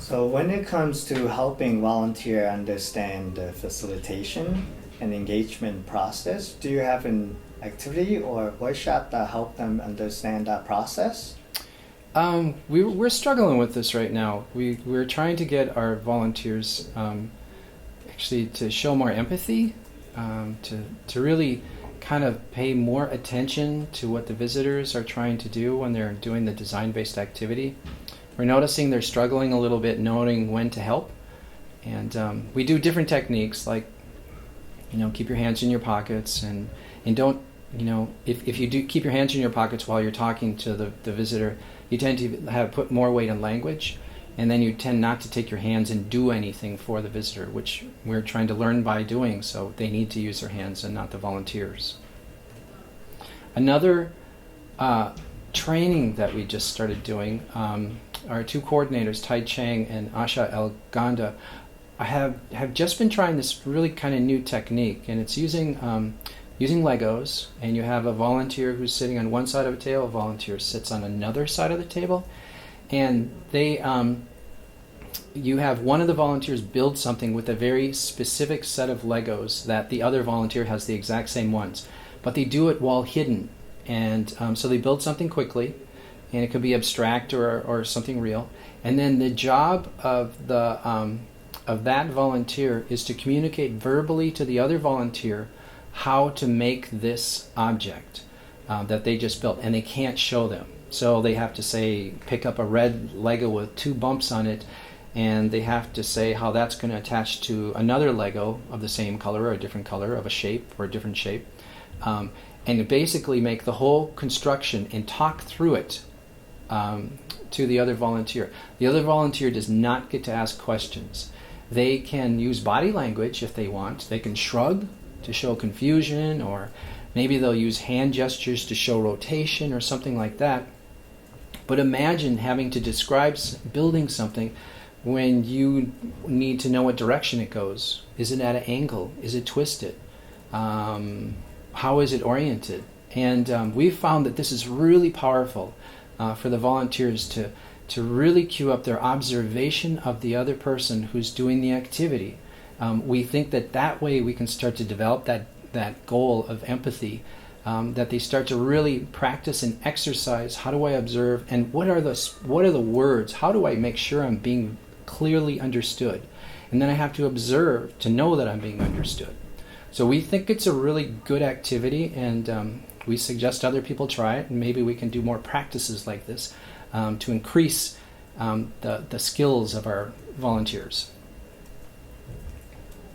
So when it comes to helping volunteer understand the facilitation and engagement process, do you have an activity or workshop that help them understand that process? We're struggling with this right now. We're trying to get our volunteers actually to show more empathy, to really kind of pay more attention to what the visitors are trying to do when they're doing the design-based activity. We're noticing they're struggling a little bit knowing when to help. And we do different techniques like, keep your hands in your pockets and don't, if you do keep your hands in your pockets while you're talking to the visitor, you tend to put more weight on language, and then you tend not to take your hands and do anything for the visitor, which we're trying to learn by doing, so they need to use their hands and not the volunteers. Another training that we just started doing, our two coordinators, Tai Chang and Asha El Ganda, have just been trying this really kind of new technique, and it's using Legos, and you have a volunteer who's sitting on one side of a table, a volunteer sits on another side of the table, and you have one of the volunteers build something with a very specific set of Legos that the other volunteer has the exact same ones, but they do it while hidden, and so they build something quickly, and it could be abstract or something real, and then the job of that volunteer is to communicate verbally to the other volunteer how to make this object that they just built, and they can't show them. So they have to say, pick up a red Lego with 2 bumps on it, and they have to say how that's going to attach to another Lego of the same color or a different color of a shape or a different shape, and basically make the whole construction and talk through it to the other volunteer. The other volunteer does not get to ask questions. They can use body language if they want. They can shrug to show confusion, or maybe they'll use hand gestures to show rotation or something like that. But imagine having to describe building something when you need to know what direction it goes. Is it at an angle? Is it twisted? How is it oriented? And we've found that this is really powerful for the volunteers to really cue up their observation of the other person who's doing the activity. We think that way we can start to develop that goal of empathy, that they start to really practice and exercise. How do I observe, and what are the words? How do I make sure I'm being clearly understood? And then I have to observe to know that I'm being understood. So we think it's a really good activity, and we suggest other people try it, and maybe we can do more practices like this to increase the skills of our volunteers.